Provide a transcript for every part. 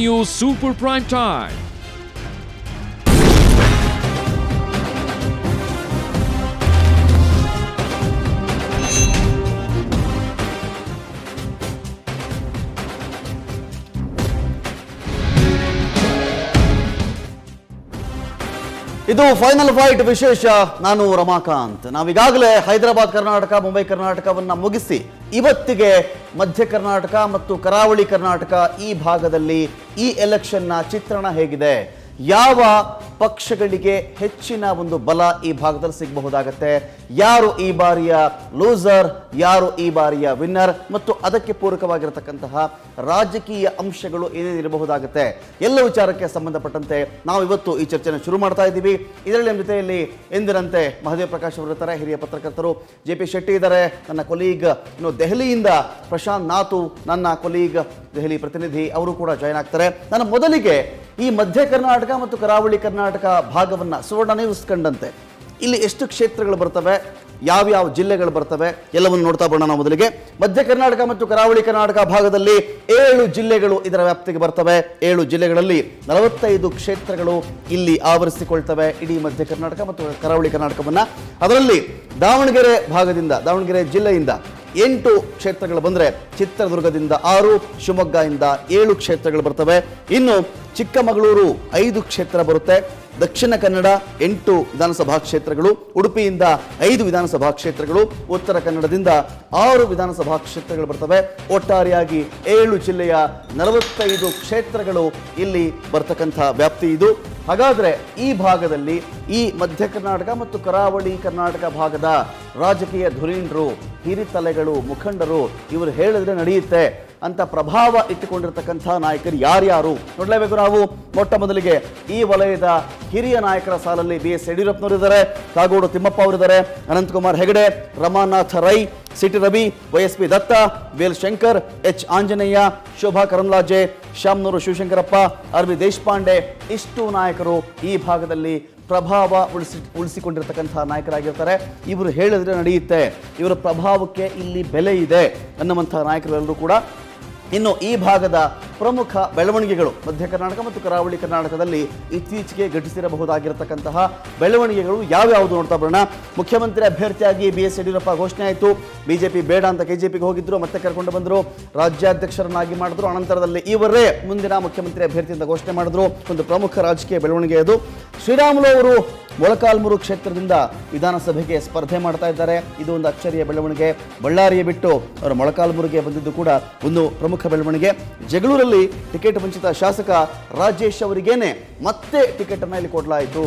News Super Prime Time. ಇದು final fight ವಿಶೇಷ. ನಾನು ರಮಾಕಾಂತ್. ನಾವೀಗಾಗಲೇ ಹೈದರಾಬಾದ್ ಕರ್ನಾಟಕ, ಮುಂಬೈ ಕರ್ನಾಟಕವನ್ನ ಮುಗಿಸಿ ಇವತ್ತಿಗೆ ಮಧ್ಯ ಕರ್ನಾಟಕ ಮತ್ತು ಕರಾವಳಿ ಕರ್ನಾಟಕ ಈ ಭಾಗದಲ್ಲಿ ಈ ಎಲೆಕ್ಷನ್ನ ಚಿತ್ರಣ ಹೇಗಿದೆ, ಯಾವ ಪಕ್ಷಗಳಿಗೆ ಹೆಚ್ಚಿನ ಒಂದು ಬಲ ಈ ಭಾಗದಲ್ಲಿ ಸಿಗಬಹುದಾಗತ್ತೆ, ಯಾರು ಈ ಬಾರಿಯ ಲೂಸರ್, ಯಾರು ಈ ಬಾರಿಯ ವಿನ್ನರ್, ಮತ್ತು ಅದಕ್ಕೆ ಪೂರಕವಾಗಿರತಕ್ಕಂತಹ ರಾಜಕೀಯ ಅಂಶಗಳು ಏನೇನಿರಬಹುದಾಗುತ್ತೆ, ಎಲ್ಲ ವಿಚಾರಕ್ಕೆ ಸಂಬಂಧಪಟ್ಟಂತೆ ನಾವು ಇವತ್ತು ಈ ಚರ್ಚೆಯನ್ನು ಶುರು ಮಾಡ್ತಾ ಇದ್ದೀವಿ. ಇದರಲ್ಲಿ ನಮ್ಮ ಜೊತೆಯಲ್ಲಿ ಎಂದಿನಂತೆ ಮಹದೇವ್ ಪ್ರಕಾಶ್ ಅವರು ಇರ್ತಾರೆ, ಹಿರಿಯ ಪತ್ರಕರ್ತರು. JP ಶೆಟ್ಟಿ ಇದ್ದಾರೆ, ನನ್ನ ಕೊಲೀಗ್. ಇನ್ನು ದೆಹಲಿಯಿಂದ ಪ್ರಶಾಂತ್ ನಾತು, ನನ್ನ ಕೊಲೀಗ್, ದೆಹಲಿ ಪ್ರತಿನಿಧಿ, ಅವರು ಕೂಡ ಜಾಯ್ನ್ ಆಗ್ತಾರೆ. ನಾನು ಮೊದಲಿಗೆ ಈ ಮಧ್ಯ ಕರ್ನಾಟಕ ಮತ್ತು ಕರಾವಳಿ ಕರ್ನಾಟಕ ಭಾಗವನ್ನ ಸುವರ್ಣ ನ್ಯೂಸ್ ಕಂಡಂತೆ ಇಲ್ಲಿ ಎಷ್ಟು ಕ್ಷೇತ್ರಗಳು ಬರ್ತವೆ, ಯಾವ್ಯಾವ ಜಿಲ್ಲೆಗಳು ಬರ್ತವೆ, ಎಲ್ಲವನ್ನು ನೋಡ್ತಾ ಬರೋಣ. ನಾವು ಮೊದಲಿಗೆ ಮಧ್ಯ ಕರ್ನಾಟಕ ಮತ್ತು ಕರಾವಳಿ ಕರ್ನಾಟಕ ಭಾಗದಲ್ಲಿ 7 ಜಿಲ್ಲೆಗಳು ಇದರ ವ್ಯಾಪ್ತಿಗೆ ಬರ್ತವೆ. 7 ಜಿಲ್ಲೆಗಳಲ್ಲಿ 45 ಕ್ಷೇತ್ರಗಳು ಇಲ್ಲಿ ಆವರಿಸಿಕೊಳ್ತವೆ ಇಡೀ ಮಧ್ಯ ಕರ್ನಾಟಕ ಮತ್ತು ಕರಾವಳಿ ಕರ್ನಾಟಕವನ್ನ. ಅದರಲ್ಲಿ ದಾವಣಗೆರೆ ಭಾಗದಿಂದ, ದಾವಣಗೆರೆ ಜಿಲ್ಲೆಯಿಂದ 8 ಕ್ಷೇತ್ರಗಳು ಬಂದರೆ, ಚಿತ್ರದುರ್ಗದಿಂದ 6, ಶಿವಮೊಗ್ಗದಿಂದ 7 ಕ್ಷೇತ್ರಗಳು ಬರ್ತವೆ. ಇನ್ನು ಚಿಕ್ಕಮಗಳೂರು 5 ಕ್ಷೇತ್ರ ಬರುತ್ತೆ, ದಕ್ಷಿಣ ಕನ್ನಡ 8 ವಿಧಾನಸಭಾ ಕ್ಷೇತ್ರಗಳು, ಉಡುಪಿಯಿಂದ 5 ವಿಧಾನಸಭಾ ಕ್ಷೇತ್ರಗಳು, ಉತ್ತರ ಕನ್ನಡದಿಂದ 6 ವಿಧಾನಸಭಾ ಕ್ಷೇತ್ರಗಳು ಬರ್ತವೆ. ಒಟ್ಟಾರೆಯಾಗಿ 7 ಜಿಲ್ಲೆಯ 45 ಕ್ಷೇತ್ರಗಳು ಇಲ್ಲಿ ಬರ್ತಕ್ಕಂಥ ವ್ಯಾಪ್ತಿ ಇದು. ಹಾಗಾದರೆ ಈ ಭಾಗದಲ್ಲಿ ಈ ಮಧ್ಯ ಕರ್ನಾಟಕ ಮತ್ತು ಕರಾವಳಿ ಕರ್ನಾಟಕ ಭಾಗದ ರಾಜಕೀಯ ಧುರೀಣರು, ಹಿರಿತಲೆಗಳು, ಮುಖಂಡರು, ಇವರು ಹೇಳಿದ್ರೆ ನಡೆಯುತ್ತೆ ಅಂತ ಪ್ರಭಾವ ಇಟ್ಟುಕೊಂಡಿರ್ತಕ್ಕಂಥ ನಾಯಕರು ಯಾರ್ಯಾರು ನೋಡಲೇಬೇಕು ನಾವು. ಮೊಟ್ಟ ಮೊದಲಿಗೆ ಈ ವಲಯದ ಹಿರಿಯ ನಾಯಕರ ಸಾಲಲ್ಲಿ BS ಯಡಿಯೂರಪ್ಪನವರು ಇದ್ದಾರೆ, ಕಾಗೋಡು ತಿಮ್ಮಪ್ಪ ಅವರಿದ್ದಾರೆ, Ananthkumar Hegde, Ramanath Rai, CT Ravi, YSP Datta, Vel Shankar, H Anjaneya, Shobha Karandlaje, Shamanur Shivashankarappa, RB Deshpande, ಇಷ್ಟು ನಾಯಕರು ಈ ಭಾಗದಲ್ಲಿ ಪ್ರಭಾವ ಉಳಿಸಿಕೊಂಡಿರ್ತಕ್ಕಂಥ ನಾಯಕರಾಗಿರ್ತಾರೆ. ಇವರು ಹೇಳಿದ್ರೆ ನಡೆಯುತ್ತೆ, ಇವರ ಪ್ರಭಾವಕ್ಕೆ ಇಲ್ಲಿ ಬೆಲೆ ಇದೆ ಅನ್ನುವಂಥ ನಾಯಕರೆಲ್ಲರೂ ಕೂಡ. ಇನ್ನು ಈ ಭಾಗದ ಪ್ರಮುಖ ಬೆಳವಣಿಗೆಗಳು ಮಧ್ಯ ಕರ್ನಾಟಕ ಮತ್ತು ಕರಾವಳಿ ಕರ್ನಾಟಕದಲ್ಲಿ ಇತ್ತೀಚೆಗೆ ಘಟಿಸಿರಬಹುದಾಗಿರತಕ್ಕಂತಹ ಬೆಳವಣಿಗೆಗಳು ಯಾವ್ಯಾವುದು ನೋಡ್ತಾ ಬರೋಣ. ಮುಖ್ಯಮಂತ್ರಿ ಅಭ್ಯರ್ಥಿಯಾಗಿ BS ಯಡಿಯೂರಪ್ಪ ಘೋಷಣೆ ಆಯಿತು. BJP ಬೇಡ ಅಂತ KJPಗೆ ಹೋಗಿದ್ರು, ಮತ್ತೆ ಕರ್ಕೊಂಡು ಬಂದರು, ರಾಜ್ಯಾಧ್ಯಕ್ಷರನ್ನಾಗಿ ಮಾಡಿದ್ರು. ಅನಂತರದಲ್ಲಿ ಇವರೇ ಮುಂದಿನ ಮುಖ್ಯಮಂತ್ರಿ ಅಭ್ಯರ್ಥಿ ಅಂತ ಘೋಷಣೆ ಮಾಡಿದ್ರು. ಒಂದು ಪ್ರಮುಖ ರಾಜಕೀಯ ಬೆಳವಣಿಗೆ ಅದು. ಶ್ರೀರಾಮುಲು ಅವರು ಮೊಳಕಾಲ್ಮೂರು ಕ್ಷೇತ್ರದಿಂದ ವಿಧಾನಸಭೆಗೆ ಸ್ಪರ್ಧೆ ಮಾಡ್ತಾ ಇದ್ದಾರೆ. ಇದು ಒಂದು ಅಚ್ಚರಿಯ ಬೆಳವಣಿಗೆ. ಬಳ್ಳಾರಿಯ ಬಿಟ್ಟು ಅವರು ಮೊಳಕಾಲ್ಮೂರಿಗೆ ಬಂದಿದ್ದು ಕೂಡ ಒಂದು ಪ್ರಮುಖ ಬೆಳವಣಿಗೆ. ಜಗಳೂರಲ್ಲಿ ಟಿಕೆಟ್ ವಂಚಿತ ಶಾಸಕ ರಾಜೇಶ್ ಅವರಿಗೇನೆ ಮತ್ತೆ ಟಿಕೆಟ್ ಅನ್ನ ಇಲ್ಲಿ ಕೊಡಲಾಯಿತು.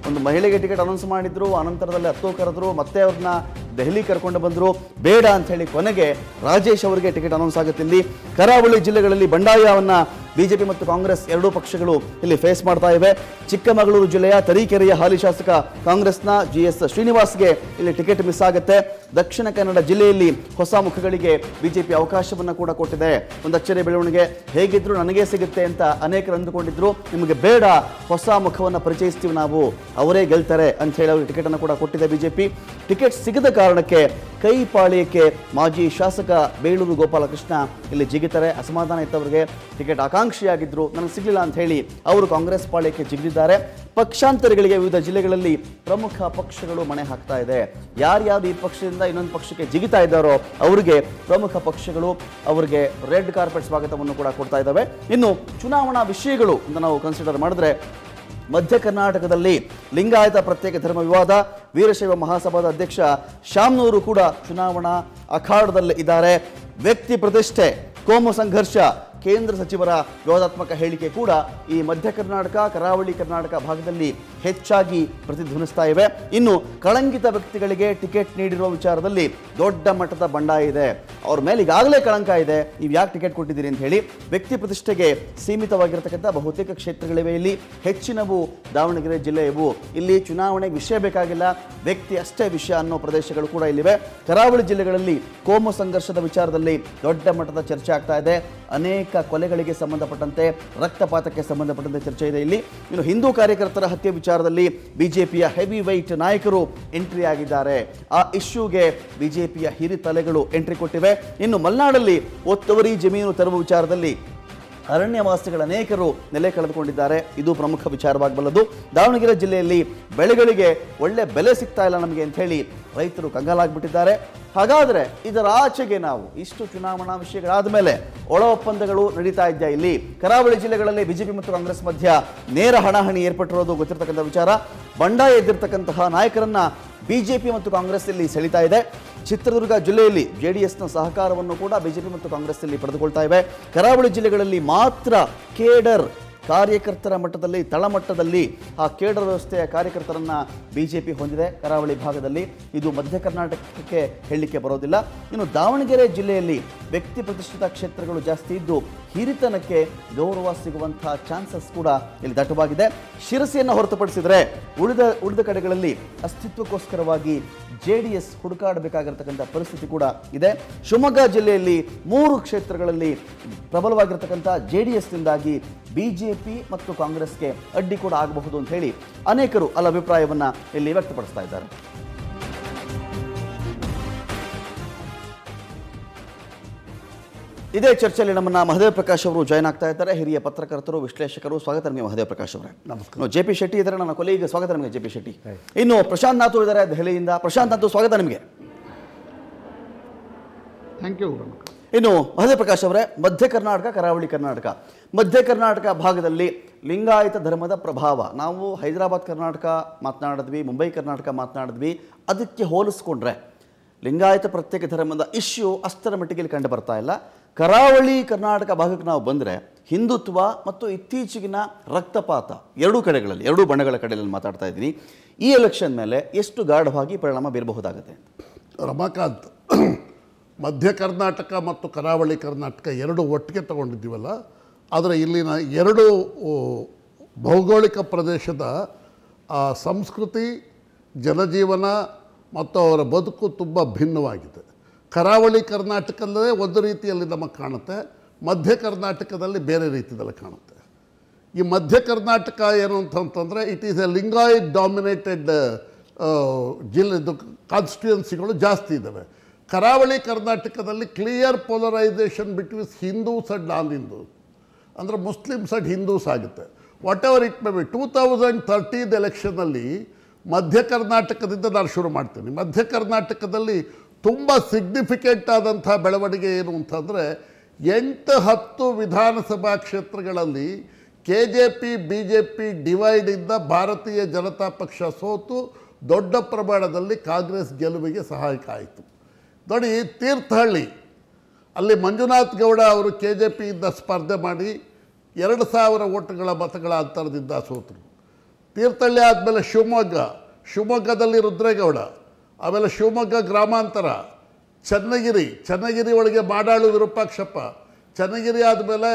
ಒಂದು ಮಹಿಳೆಗೆ ಟಿಕೆಟ್ ಅನೌನ್ಸ್ ಮಾಡಿದ್ರು, ಅನಂತರದಲ್ಲಿ ಹತ್ತು ಕರೆದ್ರು, ಮತ್ತೆ ಅವ್ರನ್ನ ದೆಹಲಿ ಕರ್ಕೊಂಡು ಬಂದರು. ಬೇಡ ಅಂತ ಹೇಳಿ ಕೊನೆಗೆ ರಾಜೇಶ್ ಅವರಿಗೆ ಟಿಕೆಟ್ ಅನೌನ್ಸ್ ಆಗುತ್ತೆ. ಇಲ್ಲಿ ಕರಾವಳಿ ಜಿಲ್ಲೆಗಳಲ್ಲಿ ಬಂಡಾಯವನ್ನ BJP ಮತ್ತು ಕಾಂಗ್ರೆಸ್ ಎರಡೂ ಪಕ್ಷಗಳು ಇಲ್ಲಿ ಫೇಸ್ ಮಾಡ್ತಾ ಇವೆ. ಚಿಕ್ಕಮಗಳೂರು ಜಿಲ್ಲೆಯ ತರೀಕೆರೆಯ ಹಾಲಿ ಶಾಸಕ ಕಾಂಗ್ರೆಸ್ನ GS ಶ್ರೀನಿವಾಸ್ಗೆ ಇಲ್ಲಿ ಟಿಕೆಟ್ ಮಿಸ್ ಆಗುತ್ತೆ. ದಕ್ಷಿಣ ಕನ್ನಡ ಜಿಲ್ಲೆಯಲ್ಲಿ ಹೊಸ ಮುಖಗಳಿಗೆ BJP ಅವಕಾಶವನ್ನು ಕೂಡ ಕೊಟ್ಟಿದೆ. ಒಂದು ಅಚ್ಚರಿಯ ಬೆಳವಣಿಗೆ. ಹೇಗಿದ್ರು ನನಗೇ ಸಿಗುತ್ತೆ ಅಂತ ಅನೇಕರು ಅಂದುಕೊಂಡಿದ್ರು. ನಿಮಗೆ ಬೇಡ, ಹೊಸ ಮುಖವನ್ನು ಪರಿಚಯಿಸ್ತೀವಿ ನಾವು, ಅವರೇ ಗೆಲ್ತಾರೆ ಅಂತ ಹೇಳಿ ಅವರು ಟಿಕೆಟ್ ಅನ್ನು ಕೂಡ ಕೊಟ್ಟಿದೆ BJP. ಟಿಕೆಟ್ ಸಿಗದ ಕಾರಣಕ್ಕೆ ಕೈ ಪಾಳ್ಯಕ್ಕೆ ಮಾಜಿ ಶಾಸಕ ಬೇಳೂರು ಗೋಪಾಲಕೃಷ್ಣ ಇಲ್ಲಿ ಜಿಗಿತಾರೆ. ಅಸಮಾಧಾನ ಇತ್ತವರಿಗೆ, ಟಿಕೆಟ್ ಆಕಾಂಕ್ಷಿಯಾಗಿದ್ರು, ನನಗೆ ಸಿಗಲಿಲ್ಲ ಅಂತ ಹೇಳಿ ಅವರು ಕಾಂಗ್ರೆಸ್ ಪಾಳ್ಯಕ್ಕೆ ಜಿಗಿದಿದ್ದಾರೆ. ಪಕ್ಷಾಂತರಗಳಿಗೆ ವಿವಿಧ ಜಿಲ್ಲೆಗಳಲ್ಲಿ ಪ್ರಮುಖ ಪಕ್ಷಗಳು ಮಣೆ ಹಾಕ್ತಾ ಇದೆ. ಯಾರ್ಯಾರು ಈ ಪಕ್ಷದಿಂದ ಇನ್ನೊಂದು ಪಕ್ಷಕ್ಕೆ ಜಿಗಿತಾ ಇದ್ದಾರೋ ಅವರಿಗೆ ಪ್ರಮುಖ ಪಕ್ಷಗಳು ಅವರಿಗೆ ರೆಡ್ ಕಾರ್ಪೆಟ್ ಸ್ವಾಗತವನ್ನು ಕೂಡ ಕೊಡ್ತಾ ಇದ್ದಾವೆ. ಇನ್ನು ಚುನಾವಣಾ ವಿಷಯಗಳು ಅಂತ ನಾವು ಕನ್ಸಿಡರ್ ಮಾಡಿದ್ರೆ, ಮಧ್ಯ ಕರ್ನಾಟಕದಲ್ಲಿ ಲಿಂಗಾಯತ ಪ್ರತ್ಯೇಕ ಧರ್ಮ ವಿವಾದ, ವೀರಶೈವ ಮಹಾಸಭಾದ ಅಧ್ಯಕ್ಷ ಶಾಮನೂರು ಕೂಡ ಚುನಾವಣಾ ಅಖಾಡದಲ್ಲಿ ಇದ್ದಾರೆ. ವ್ಯಕ್ತಿ ಪ್ರತಿಷ್ಠೆ, ಕೋಮು ಸಂಘರ್ಷ, ಕೇಂದ್ರ ಸಚಿವರ ವಿವಾದಾತ್ಮಕ ಹೇಳಿಕೆ ಕೂಡ ಈ ಮಧ್ಯ ಕರ್ನಾಟಕ ಕರಾವಳಿ ಕರ್ನಾಟಕ ಭಾಗದಲ್ಲಿ ಹೆಚ್ಚಾಗಿ ಪ್ರತಿಧ್ವನಿಸ್ತಾ ಇವೆ. ಇನ್ನು ಕಳಂಕಿತ ವ್ಯಕ್ತಿಗಳಿಗೆ ಟಿಕೆಟ್ ನೀಡಿರುವ ವಿಚಾರದಲ್ಲಿ ದೊಡ್ಡ ಮಟ್ಟದ ಬಂಡಾಯ ಇದೆ. ಅವ್ರ ಮೇಲೆ ಈಗಾಗಲೇ ಕಳಂಕ ಇದೆ, ನೀವು ಯಾಕೆ ಟಿಕೆಟ್ ಕೊಟ್ಟಿದ್ದೀರಿ ಅಂತ ಹೇಳಿ. ವ್ಯಕ್ತಿ ಪ್ರತಿಷ್ಠೆಗೆ ಸೀಮಿತವಾಗಿರತಕ್ಕಂಥ ಬಹುತೇಕ ಕ್ಷೇತ್ರಗಳಿವೆ. ಇಲ್ಲಿ ಹೆಚ್ಚಿನವು ದಾವಣಗೆರೆ ಜಿಲ್ಲೆಯವು. ಇಲ್ಲಿ ಚುನಾವಣೆಗೆ ವಿಷಯ ಬೇಕಾಗಿಲ್ಲ, ವ್ಯಕ್ತಿ ಅಷ್ಟೇ ವಿಷಯ ಅನ್ನೋ ಪ್ರದೇಶಗಳು ಕೂಡ ಇಲ್ಲಿವೆ. ಕರಾವಳಿ ಜಿಲ್ಲೆಗಳಲ್ಲಿ ಕೋಮು ಸಂಘರ್ಷದ ವಿಚಾರದಲ್ಲಿ ದೊಡ್ಡ ಮಟ್ಟದ ಚರ್ಚೆ ಆಗ್ತಾ ಇದೆ. ಅನೇಕ ಕೊಲೆಗಳಿಗೆ ಸಂಬಂಧಪಟ್ಟಂತೆ, ರಕ್ತಪಾತಕ್ಕೆ ಸಂಬಂಧಪಟ್ಟಂತೆ ಚರ್ಚೆ ಇದೆ ಇಲ್ಲಿ. ಇನ್ನು ಹಿಂದೂ ಕಾರ್ಯಕರ್ತರ ಹತ್ಯೆ ವಿಚಾರದಲ್ಲಿ ಬಿಜೆಪಿಯ ಹೆವಿ ವೈಟ್ ನಾಯಕರು ಎಂಟ್ರಿ ಆಗಿದ್ದಾರೆ. ಆ ಇಶ್ಯೂಗೆ ಬಿಜೆಪಿಯ ಹಿರಿತಲೆಗಳು ಎಂಟ್ರಿ ಕೊಟ್ಟಿವೆ. ಇನ್ನು ಮಲೆನಾಡಲ್ಲಿ ಒತ್ತುವರಿ ಜಮೀನು ತರುವ ವಿಚಾರದಲ್ಲಿ ಅರಣ್ಯವಾಸಿಗಳ ಅನೇಕರು ನೆಲೆ ಕಳೆದುಕೊಂಡಿದ್ದಾರೆ. ಇದು ಪ್ರಮುಖ ವಿಚಾರವಾಗಬಲ್ಲದು. ದಾವಣಗೆರೆ ಜಿಲ್ಲೆಯಲ್ಲಿ ಬೆಳೆಗಳಿಗೆ ಒಳ್ಳೆ ಬೆಲೆ ಸಿಗ್ತಾ ಇಲ್ಲ ನಮಗೆ ಅಂತ ಹೇಳಿ ರೈತರು ಕಂಗಾಲಾಗ್ಬಿಟ್ಟಿದ್ದಾರೆ. ಹಾಗಾದರೆ ಇದರ ಆಚೆಗೆ ನಾವು ಇಷ್ಟು ಚುನಾವಣಾ ವಿಷಯಗಳಾದ ಮೇಲೆ ಒಳ ಒಪ್ಪಂದಗಳು ನಡೀತಾ ಇದೆಯಾ? ಇಲ್ಲಿ ಕರಾವಳಿ ಜಿಲ್ಲೆಗಳಲ್ಲಿ ಬಿಜೆಪಿ ಮತ್ತು ಕಾಂಗ್ರೆಸ್ ಮಧ್ಯ ನೇರ ಹಣಾಹಣಿ ಏರ್ಪಟ್ಟಿರೋದು ಗೊತ್ತಿರತಕ್ಕಂಥ ವಿಚಾರ. ಬಂಡಾಯ ಎದ್ದಿರ್ತಕ್ಕಂತಹ ನಾಯಕರನ್ನ ಬಿಜೆಪಿ ಮತ್ತು ಕಾಂಗ್ರೆಸ್ ಇಲ್ಲಿ ಸೆಳಿತಾ ಇದೆ. ಚಿತ್ರದುರ್ಗ ಜಿಲ್ಲೆಯಲ್ಲಿ ಜೆಡಿಎಸ್ನ ಸಹಕಾರವನ್ನು ಕೂಡ ಬಿಜೆಪಿ ಮತ್ತು ಕಾಂಗ್ರೆಸ್ ಇಲ್ಲಿ ಪಡೆದುಕೊಳ್ತಾ ಇವೆ. ಕರಾವಳಿ ಜಿಲ್ಲೆಗಳಲ್ಲಿ ಮಾತ್ರ ಕೇಡರ್ ಕಾರ್ಯಕರ್ತರ ಮಟ್ಟದಲ್ಲಿ, ತಳಮಟ್ಟದಲ್ಲಿ ಆ ಕೇಡರ್ ವ್ಯವಸ್ಥೆಯ ಕಾರ್ಯಕರ್ತರನ್ನ ಬಿಜೆಪಿ ಹೊಂದಿದೆ ಕರಾವಳಿ ಭಾಗದಲ್ಲಿ. ಇದು ಮಧ್ಯ ಕರ್ನಾಟಕಕ್ಕೆ ಹೇಳಲಿಕ್ಕೆ ಬರೋದಿಲ್ಲ. ಇನ್ನು ದಾವಣಗೆರೆ ಜಿಲ್ಲೆಯಲ್ಲಿ ವ್ಯಕ್ತಿ ಪ್ರತಿಷ್ಠಿತ ಕ್ಷೇತ್ರಗಳು ಜಾಸ್ತಿ ಇದ್ದು ಹಿರಿತನಕ್ಕೆ ಗೌರವ ಸಿಗುವಂತಹ ಚಾನ್ಸಸ್ ಕೂಡ ಇಲ್ಲಿ ದಟ್ಟವಾಗಿದೆ. ಶಿರಸಿಯನ್ನು ಹೊರತುಪಡಿಸಿದರೆ ಉಳಿದ ಕಡೆಗಳಲ್ಲಿ ಅಸ್ತಿತ್ವಕ್ಕೋಸ್ಕರವಾಗಿ ಜೆಡಿಎಸ್ ಹುಡುಕಾಡಬೇಕಾಗಿರತಕ್ಕಂಥ ಪರಿಸ್ಥಿತಿ ಕೂಡ ಇದೆ. ಶಿವಮೊಗ್ಗ ಜಿಲ್ಲೆಯಲ್ಲಿ 3 ಕ್ಷೇತ್ರಗಳಲ್ಲಿ ಪ್ರಬಲವಾಗಿರತಕ್ಕಂಥ ಜೆಡಿಎಸ್ನಿಂದಾಗಿ ಬಿಜೆಪಿ ಮತ್ತು ಕಾಂಗ್ರೆಸ್ಗೆ ಅಡ್ಡಿ ಕೂಡ ಆಗಬಹುದು ಅಂತ ಹೇಳಿ ಅನೇಕರು ಅಭಿಪ್ರಾಯವನ್ನ ಇಲ್ಲಿ ವ್ಯಕ್ತಪಡಿಸ್ತಾ ಇದ್ದಾರೆ. ಇದೇ ಚರ್ಚೆಯಲ್ಲಿ ನಮ್ಮನ್ನ ಮಹದೇವ್ ಪ್ರಕಾಶ್ ಅವರು ಜಾಯ್ನ್ ಆಗ್ತಾ ಇದ್ದಾರೆ. ಹಿರಿಯ ಪತ್ರಕರ್ತರು, ವಿಶ್ಲೇಷಕರು. ಸ್ವಾಗತ ನಿಮಗೆ ಮಹದೇವ್ ಪ್ರಕಾಶ್ ಅವರೇ. ನಮಸ್ಕಾರ. ಜೆ.ಪಿ. ಶೆಟ್ಟಿ ಇದ್ದಾರೆ, ನನ್ನ ಕೊಲೀಗ್. ಸ್ವಾಗತ ನಿಮಗೆ ಜೆ.ಪಿ. ಶೆಟ್ಟಿ. ಇನ್ನು ಪ್ರಶಾಂತ್ ನಾಥು ಇದ್ದಾರೆ ದೆಹಲಿಯಿಂದ. ಪ್ರಶಾಂತ್ ನಾಥು, ಸ್ವಾಗತ ನಿಮಗೆ. Thank you. ಇನ್ನು ಮಹದೇವ್ ಪ್ರಕಾಶ್ ಅವರೇ, ಮಧ್ಯ ಕರ್ನಾಟಕ, ಕರಾವಳಿ ಕರ್ನಾಟಕ, ಮಧ್ಯ ಕರ್ನಾಟಕ ಭಾಗದಲ್ಲಿ ಲಿಂಗಾಯತ ಧರ್ಮದ ಪ್ರಭಾವ, ನಾವು ಹೈದರಾಬಾದ್ ಕರ್ನಾಟಕ ಮಾತನಾಡಿದ್ವಿ, ಮುಂಬೈ ಕರ್ನಾಟಕ ಮಾತನಾಡಿದ್ವಿ, ಅದಕ್ಕೆ ಹೋಲಿಸ್ಕೊಂಡ್ರೆ ಲಿಂಗಾಯತ ಪ್ರತ್ಯೇಕ ಧರ್ಮದ ಇಶ್ಯೂ ಅಷ್ಟರ ಮಟ್ಟಿಗೆ ಕಂಡು ಬರ್ತಾ ಇಲ್ಲ. ಕರಾವಳಿ ಕರ್ನಾಟಕ ಭಾಗಕ್ಕೆ ನಾವು ಬಂದರೆ ಹಿಂದುತ್ವ ಮತ್ತು ಇತ್ತೀಚೆಗಿನ ರಕ್ತಪಾತ ಎರಡೂ ಕಡೆಗಳಲ್ಲಿ, ಎರಡೂ ಬಣ್ಣಗಳ ಕಡೆಯಲ್ಲಿ ಮಾತಾಡ್ತಾ ಇದ್ದೀನಿ. ಈ ಎಲೆಕ್ಷನ್ ಮೇಲೆ ಎಷ್ಟು ಗಾಢವಾಗಿ ಪರಿಣಾಮ ಬೀರಬಹುದಾಗುತ್ತೆ? ರಮಾಕಾಂತ್, ಮಧ್ಯ ಕರ್ನಾಟಕ ಮತ್ತು ಕರಾವಳಿ ಕರ್ನಾಟಕ ಎರಡು ಒಟ್ಟಿಗೆ ತಗೊಂಡಿದ್ದೀವಲ್ಲ, ಆದರೆ ಇಲ್ಲಿನ ಎರಡು ಭೌಗೋಳಿಕ ಪ್ರದೇಶದ ಸಂಸ್ಕೃತಿ, ಜನಜೀವನ ಮತ್ತು ಅವರ ಬದುಕು ತುಂಬ ಭಿನ್ನವಾಗಿದೆ. ಕರಾವಳಿ ಕರ್ನಾಟಕದಲ್ಲೇ ಒಂದು ರೀತಿಯಲ್ಲಿ ನಮಗೆ ಕಾಣುತ್ತೆ, ಮಧ್ಯ ಕರ್ನಾಟಕದಲ್ಲಿ ಬೇರೆ ರೀತಿಯಲ್ಲಿ ಕಾಣುತ್ತೆ. ಈ ಮಧ್ಯ ಕರ್ನಾಟಕ ಏನು ಅಂತಂತಂದರೆ it is a Lingayat dominated ಜಿಲ್ಲೆದು ಕಾನ್ಸ್ಟಿಟ್ಯೂಯನ್ಸಿಗಳು ಜಾಸ್ತಿ ಇದ್ದಾವೆ. ಕರಾವಳಿ ಕರ್ನಾಟಕದಲ್ಲಿ clear polarisation between Hindus and non Hindus, ಅಂದರೆ ಮುಸ್ಲಿಮ್ಸ್ ಆ್ಯಂಡ್ ಹಿಂದೂಸ್ ಆಗುತ್ತೆ. Whatever it may be. 2013 ಎಲೆಕ್ಷನಲ್ಲಿ ಮಧ್ಯ ಕರ್ನಾಟಕದಿಂದ ನಾನು ಶುರು ಮಾಡ್ತೀನಿ. ಮಧ್ಯ ಕರ್ನಾಟಕದಲ್ಲಿ ತುಂಬ ಸಿಗ್ನಿಫಿಕೆಂಟ್ ಆದಂಥ ಬೆಳವಣಿಗೆ ಏನು ಅಂತಂದರೆ 8-10 ವಿಧಾನಸಭಾ ಕ್ಷೇತ್ರಗಳಲ್ಲಿ KJP BJP ಡಿವೈಡಿಂದ ಭಾರತೀಯ ಜನತಾ ಪಕ್ಷ ಸೋತು ದೊಡ್ಡ ಪ್ರಮಾಣದಲ್ಲಿ ಕಾಂಗ್ರೆಸ್ ಗೆಲುವಿಗೆ ಸಹಾಯಕ ಆಯಿತು. ನೋಡಿ, ತೀರ್ಥಹಳ್ಳಿ ಅಲ್ಲಿ ಮಂಜುನಾಥ್ ಗೌಡ ಅವರು KJPಯಿಂದ ಸ್ಪರ್ಧೆ ಮಾಡಿ 2000 ಓಟುಗಳ ಮತಗಳ ಅಂತರದಿಂದ ಸೋತರು. ತೀರ್ಥಹಳ್ಳಿ ಆದಮೇಲೆ ಶಿವಮೊಗ್ಗದಲ್ಲಿ ರುದ್ರೇಗೌಡ, ಆಮೇಲೆ ಶಿವಮೊಗ್ಗ ಗ್ರಾಮಾಂತರ, ಚನ್ನಗಿರಿ ಒಳಗೆ ಮಾಡಾಳು ವಿರೂಪಾಕ್ಷಪ್ಪ, ಚನ್ನಗಿರಿ ಆದಮೇಲೆ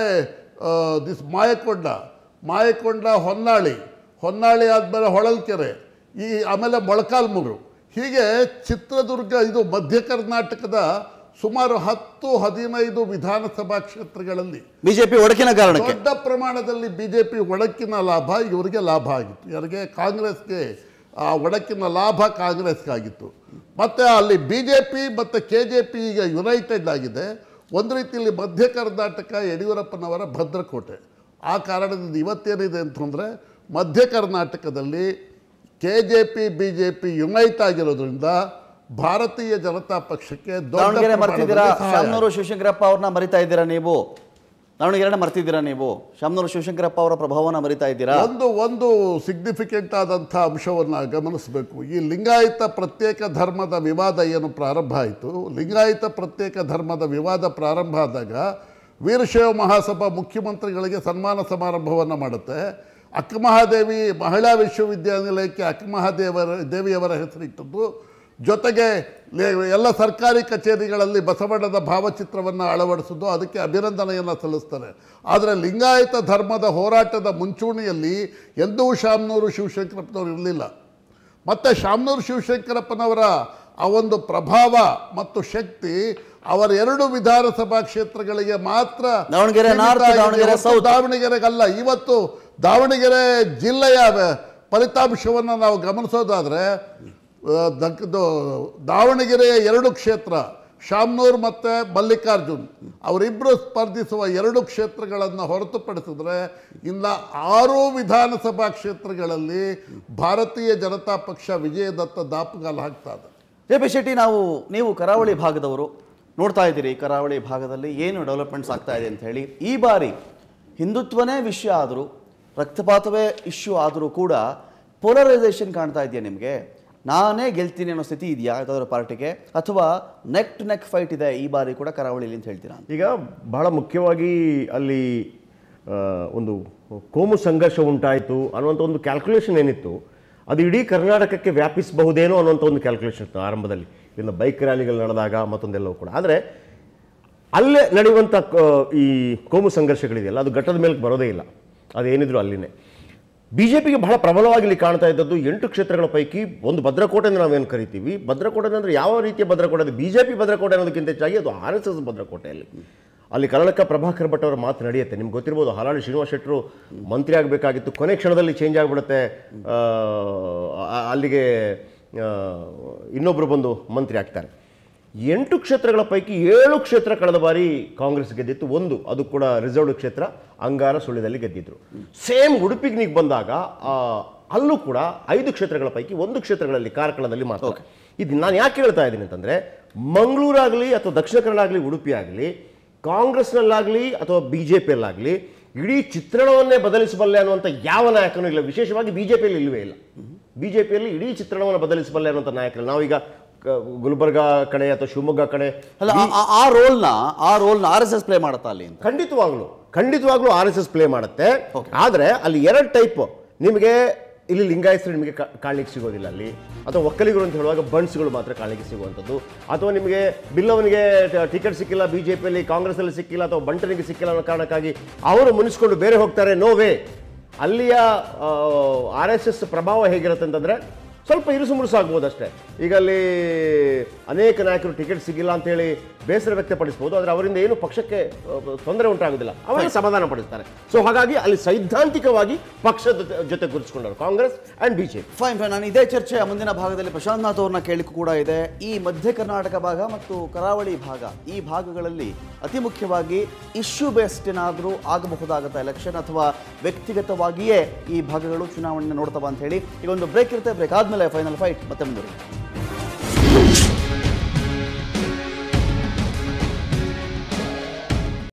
ಮಾಯಕೊಂಡ ಹೊನ್ನಾಳಿ ಆದಮೇಲೆ ಹೊಳಲ್ಕೆರೆ, ಆಮೇಲೆ ಮೊಳಕಾಲ್ಮೂರು, ಹೀಗೆ ಚಿತ್ರದುರ್ಗ, ಇದು ಮಧ್ಯ ಕರ್ನಾಟಕದ ಸುಮಾರು 10-15 ವಿಧಾನಸಭಾ ಕ್ಷೇತ್ರಗಳಲ್ಲಿ ಬಿಜೆಪಿ ಒಡಕಿನ ಕಾರಣಕ್ಕೆ ದೊಡ್ಡ ಪ್ರಮಾಣದಲ್ಲಿ ಬಿಜೆಪಿ ಒಡಕಿನ ಲಾಭ ಇವರಿಗೆ ಲಾಭ ಆಗಿತ್ತು. ಇವರಿಗೆ ಕಾಂಗ್ರೆಸ್ಗೆ ಆ ಒಡಕಿನ ಲಾಭ ಕಾಂಗ್ರೆಸ್ಗಾಗಿತ್ತು. ಮತ್ತು ಅಲ್ಲಿ BJP ಮತ್ತು KJP ಈಗ ಯುನೈಟೆಡ್ ಆಗಿದೆ. ಒಂದು ರೀತಿಯಲ್ಲಿ ಮಧ್ಯ ಕರ್ನಾಟಕ ಯಡಿಯೂರಪ್ಪನವರ ಭದ್ರಕೋಟೆ. ಆ ಕಾರಣದಿಂದ ಇವತ್ತೇನಿದೆ ಅಂತಂದರೆ ಮಧ್ಯ ಕರ್ನಾಟಕದಲ್ಲಿ KJP BJP ಯುನೈಟ್ ಆಗಿರೋದ್ರಿಂದ ಭಾರತೀಯ ಜನತಾ ಪಕ್ಷಕ್ಕೆ ದಾವಣಗೆರೆ ಮರ್ತಿದ್ದೀರಾ? ಶಾಮನೂರು ಶಿವಶಂಕರಪ್ಪ ಅವ್ರನ್ನ ಮರಿತಾ ಇದ್ದೀರಾ ನೀವು? ದಾವಣಗೆರೆನ ಮರ್ತಿದ್ದೀರಾ ನೀವು? ಶಾಮನೂರು ಶಿವಶಂಕರಪ್ಪ ಅವರ ಪ್ರಭಾವನ ಮರಿತಾ ಇದ್ದೀರಾ? ಒಂದು ಸಿಗ್ನಿಫಿಕೆಂಟ್ ಆದಂಥ ಅಂಶವನ್ನು ಗಮನಿಸಬೇಕು. ಈ ಲಿಂಗಾಯತ ಪ್ರತ್ಯೇಕ ಧರ್ಮದ ವಿವಾದ ಏನು ಪ್ರಾರಂಭ ಆಯಿತು, ಲಿಂಗಾಯತ ಪ್ರತ್ಯೇಕ ಧರ್ಮದ ವಿವಾದ ಪ್ರಾರಂಭ ಆದಾಗ ವೀರಶೈವ ಮಹಾಸಭಾ ಮುಖ್ಯಮಂತ್ರಿಗಳಿಗೆ ಸನ್ಮಾನ ಸಮಾರಂಭವನ್ನು ಮಾಡುತ್ತೆ. ಅಕ್ಕಮಹಾದೇವಿ ಮಹಿಳಾ ವಿಶ್ವವಿದ್ಯಾನಿಲಯಕ್ಕೆ ಅಕ್ಕಮಹಾದೇವಿಯವರ ಹೆಸರಿಟ್ಟದ್ದು, ಜೊತೆಗೆ ಎಲ್ಲ ಸರ್ಕಾರಿ ಕಚೇರಿಗಳಲ್ಲಿ ಬಸವಣ್ಣನ ಭಾವಚಿತ್ರವನ್ನು ಅಳವಡಿಸೋದು, ಅದಕ್ಕೆ ಅಭಿನಂದನೆಯನ್ನು ಸಲ್ಲಿಸ್ತಾರೆ. ಆದರೆ ಲಿಂಗಾಯತ ಧರ್ಮದ ಹೋರಾಟದ ಮುಂಚೂಣಿಯಲ್ಲಿ ಎಂದೂ ಶಾಮನೂರು ಶಿವಶಂಕರಪ್ಪನವರು ಇರಲಿಲ್ಲ. ಮತ್ತು ಶಾಮನೂರು ಶಿವಶಂಕರಪ್ಪನವರ ಆ ಒಂದು ಪ್ರಭಾವ ಮತ್ತು ಶಕ್ತಿ ಅವರ 2 ವಿಧಾನಸಭಾ ಕ್ಷೇತ್ರಗಳಿಗೆ ಮಾತ್ರ, ದಾವಣಗೆರೆಗಲ್ಲ. ಇವತ್ತು ದಾವಣಗೆರೆ ಜಿಲ್ಲೆಯ ಫಲಿತಾಂಶವನ್ನು ನಾವು ಗಮನಿಸೋದಾದರೆ ದಾವಣಗೆರೆಯ 2 ಕ್ಷೇತ್ರ ಶಾಮ್ನೂರ್ ಮತ್ತು ಮಲ್ಲಿಕಾರ್ಜುನ್ ಅವರಿಬ್ಬರು ಸ್ಪರ್ಧಿಸುವ 2 ಕ್ಷೇತ್ರಗಳನ್ನು ಹೊರತುಪಡಿಸಿದ್ರೆ ಇನ್ನು 6 ವಿಧಾನಸಭಾ ಕ್ಷೇತ್ರಗಳಲ್ಲಿ ಭಾರತೀಯ ಜನತಾ ಪಕ್ಷ ವಿಜಯದತ್ತ ದಾಪುಗಾಲು ಹಾಕ್ತಾ ಇದೆ. JP ಶೆಟ್ಟಿ, ನೀವು ಕರಾವಳಿ ಭಾಗದವರು, ನೋಡ್ತಾ ಇದ್ದೀರಿ ಕರಾವಳಿ ಭಾಗದಲ್ಲಿ ಏನು ಡೆವಲಪ್ಮೆಂಟ್ಸ್ ಆಗ್ತಾ ಇದೆ ಅಂತ ಹೇಳಿ. ಈ ಬಾರಿ ಹಿಂದುತ್ವನೇ ವಿಷಯ ಆದರೂ, ರಕ್ತಪಾತವೇ ಇಶ್ಯೂ ಆದರೂ ಕೂಡ ಪೋಲರೈಸೇಷನ್ ಕಾಣ್ತಾ ಇದೆಯಾ ನಿಮಗೆ? ನಾನೇ ಗೆಲ್ತೀನಿ ಅನ್ನೋ ಸ್ಥಿತಿ ಇದೆಯಾ ಯಾವುದಾದ್ರೂ ಪಾರ್ಟಿಗೆ, ಅಥವಾ ನೆಕ್ ಟು ನೆಕ್ ಫೈಟ್ ಇದೆ ಈ ಬಾರಿ ಕೂಡ ಕರಾವಳಿಲಿ ಅಂತ ಹೇಳ್ತೀರಾ? ಈಗ ಬಹಳ ಮುಖ್ಯವಾಗಿ ಅಲ್ಲಿ ಒಂದು ಕೋಮು ಸಂಘರ್ಷ ಉಂಟಾಯಿತು ಅನ್ನುವಂಥ ಒಂದು ಕ್ಯಾಲ್ಕುಲೇಷನ್ ಏನಿತ್ತು, ಅದು ಇಡೀ ಕರ್ನಾಟಕಕ್ಕೆ ವ್ಯಾಪಿಸಬಹುದೇನೋ ಅನ್ನುವಂಥ ಒಂದು ಕ್ಯಾಲ್ಕುಲೇಷನ್ ಇತ್ತು ಆರಂಭದಲ್ಲಿ. ಇನ್ನು ಬೈಕ್ ರ್ಯಾಲಿಗಳು ನಡೆದಾಗ ಮತ್ತೊಂದೆಲ್ಲವೂ ಕೂಡ. ಆದರೆ ಅಲ್ಲೇ ನಡೆಯುವಂಥ ಈ ಕೋಮು ಸಂಘರ್ಷಗಳಿದೆಯಲ್ಲ, ಅದು ಘಟ್ಟದ ಮೇಲೆ ಬರೋದೇ ಇಲ್ಲ, ಅದೇನಿದ್ರು ಅಲ್ಲಿನೇ. BJPಗೆ ಬಹಳ ಪ್ರಬಲವಾಗಿ ಇಲ್ಲಿ ಕಾಣ್ತಾ ಇದ್ದದ್ದು 8 ಕ್ಷೇತ್ರಗಳ ಪೈಕಿ ಒಂದು ಭದ್ರಕೋಟೆ ಅಂತ ನಾವೇನು ಕರಿತೀವಿ. ಭದ್ರಕೋಟೆ ಅಂದರೆ ಯಾವ ರೀತಿಯ ಭದ್ರಕೋಟೆ? ಅದು BJP ಭದ್ರಕೋಟೆ ಅನ್ನೋದಕ್ಕಿಂತ ಹೆಚ್ಚಾಗಿ ಅದು RSS ಭದ್ರಕೋಟೆಯಲ್ಲಿ. ಅಲ್ಲಿ ಕನ್ನಡಕ ಪ್ರಭಾಕರ್ ಭಟ್ ಅವರ ಮಾತು ನಡೆಯುತ್ತೆ. ನಿಮ್ಗೆ ಗೊತ್ತಿರ್ಬೋದು, ಹಾಲಾಡಿ ಶ್ರೀನಿವಾಸ್ ಶೆಟ್ಟರು ಮಂತ್ರಿ ಆಗಬೇಕಾಗಿತ್ತು, ಕೊನೆ ಕ್ಷಣದಲ್ಲಿ ಚೇಂಜ್ ಆಗಿಬಿಡುತ್ತೆ, ಅಲ್ಲಿಗೆ ಇನ್ನೊಬ್ಬರು ಬಂದು ಮಂತ್ರಿ ಆಗ್ತಾರೆ. 8 ಕ್ಷೇತ್ರಗಳ ಪೈಕಿ 7 ಕ್ಷೇತ್ರ ಕಳೆದ ಬಾರಿ ಕಾಂಗ್ರೆಸ್ ಗೆದ್ದಿತ್ತು. ಒಂದು, ಅದು ಕೂಡ ರಿಸರ್ವ್ಡ್ ಕ್ಷೇತ್ರ, ಅಂಗಾರ ಸುಳ್ಯದಲ್ಲಿ ಗೆದ್ದಿದ್ರು. ಸೇಮ್ ಉಡುಪಿಗೆ ನೀವು ಬಂದಾಗ ಅಲ್ಲೂ ಕೂಡ 5 ಕ್ಷೇತ್ರಗಳ ಪೈಕಿ 1 ಕ್ಷೇತ್ರಗಳಲ್ಲಿ ಕಾರ್ಕಳದಲ್ಲಿ ಮಾತ್ರ. ಇದು ನಾನು ಯಾಕೆ ಹೇಳ್ತಾ ಇದ್ದೀನಿ ಅಂತಂದರೆ, ಮಂಗಳೂರಾಗಲಿ ಅಥವಾ ದಕ್ಷಿಣ ಕನ್ನಡ ಆಗಲಿ ಉಡುಪಿ ಆಗಲಿ, ಕಾಂಗ್ರೆಸ್ನಲ್ಲಾಗಲಿ ಅಥವಾ BJPಯಲ್ಲಾಗಲಿ ಇಡೀ ಚಿತ್ರಣವನ್ನೇ ಬದಲಿಸಬಲ್ಲೆ ಅನ್ನುವಂಥ ಯಾವ ನಾಯಕನೂ ಇಲ್ಲ. ವಿಶೇಷವಾಗಿ BJPಯಲ್ಲಿ ಇಲ್ಲವೇ ಇಲ್ಲ. BJPಯಲ್ಲಿ ಇಡೀ ಚಿತ್ರಣವನ್ನು ಬದಲಿಸಬಲ್ಲೆ ಅನ್ನುವಂಥ ನಾಯಕರು ನಾವೀಗ ಗುಲ್ಬರ್ಗಾ ಕಡೆ ಅಥವಾ ಶಿವಮೊಗ್ಗ ಕಡೆ ಅಲ್ಲ, ಆ ರೋಲ್ನ RSS ಪ್ಲೇ ಮಾಡುತ್ತಾ ಅಲ್ಲಿ ಅಂತ? ಖಂಡಿತವಾಗ್ಲೂ RSS ಪ್ಲೇ ಮಾಡುತ್ತೆ. ಆದರೆ ಅಲ್ಲಿ 2 ಟೈಪ್ ನಿಮಗೆ ಇಲ್ಲಿ ಲಿಂಗಾಯತರು ನಿಮಗೆ ಕಾಣಲಿಕ್ಕೆ ಸಿಗೋದಿಲ್ಲ ಅಲ್ಲಿ, ಅಥವಾ ಒಕ್ಕಲಿಗರು ಅಂತ ಹೇಳುವಾಗ ಬಂಡ್ಸ್ಗಳು ಮಾತ್ರ ಕಾಣಲಿಕ್ಕೆ ಸಿಗುವಂಥದ್ದು, ಅಥವಾ ನಿಮಗೆ ಬಿಲ್ಲವನಿಗೆ ಟಿಕೆಟ್ ಸಿಕ್ಕಿಲ್ಲ BJPಯಲ್ಲಿ, ಕಾಂಗ್ರೆಸ್ಸಲ್ಲಿ ಸಿಕ್ಕಿಲ್ಲ, ಅಥವಾ ಬಂಟನಿಗೆ ಸಿಕ್ಕಿಲ್ಲ ಅನ್ನೋ ಕಾರಣಕ್ಕಾಗಿ ಅವರು ಮುನಿಸ್ಕೊಂಡು ಬೇರೆ ಹೋಗ್ತಾರೆ. No way. ಅಲ್ಲಿಯ RSS ಪ್ರಭಾವ ಹೇಗಿರುತ್ತೆ ಅಂತಂದರೆ ಸ್ವಲ್ಪ ಇರುಸು ಮುರುಸು ಆಗ್ಬೋದು ಅಷ್ಟೇ. ಈಗ ಅಲ್ಲಿ ಅನೇಕ ನಾಯಕರು ಟಿಕೆಟ್ ಸಿಗಿಲ್ಲ ಅಂತೇಳಿ ಬೇಸರ ವ್ಯಕ್ತಪಡಿಸ್ಬೋದು, ಆದರೆ ಅವರಿಂದ ಏನು ಪಕ್ಷಕ್ಕೆ ತೊಂದರೆ ಉಂಟಾಗೋದಿಲ್ಲ, ಅವರಿಗೆ ಸಮಾಧಾನ ಪಡಿಸ್ತಾರೆ. ಸೊ ಹಾಗಾಗಿ ಅಲ್ಲಿ ಸೈದ್ಧಾಂತಿಕವಾಗಿ ಪಕ್ಷದ ಜೊತೆ ಗುರುತಿಸಿಕೊಂಡರು ಕಾಂಗ್ರೆಸ್ ಆ್ಯಂಡ್ BJP. ಫೈನ್. ನಾನು ಇದೇ ಚರ್ಚೆ ಮುಂದಿನ ಭಾಗದಲ್ಲಿ ಪ್ರಶಾಂತ್ ನಾಥ್ ಅವ್ರನ್ನ ಕೇಳಿಕ್ಕೂ ಕೂಡ ಇದೆ. ಈ ಮಧ್ಯ ಕರ್ನಾಟಕ ಭಾಗ ಮತ್ತು ಕರಾವಳಿ ಭಾಗ, ಈ ಭಾಗಗಳಲ್ಲಿ ಅತಿ ಮುಖ್ಯವಾಗಿ ಇಶ್ಯೂ ಬೇಸ್ಡ್ ಏನಾದರೂ ಆಗಬಹುದಾಗತ್ತಾ ಎಲೆಕ್ಷನ್, ಅಥವಾ ವ್ಯಕ್ತಿಗತವಾಗಿಯೇ ಈ ಭಾಗಗಳು ಚುನಾವಣೆ ನೋಡ್ತವ ಅಂತ ಹೇಳಿ. ಈಗ ಒಂದು ಬ್ರೇಕ್ ಇರುತ್ತೆ, ಬ್ರೇಕ್ ಆದಮೇಲೆ ಫೈನಲ್ ಫೈಟ್ ಮತ್ತೆ ಮುಂದುವರಿಯುತ್ತೆ.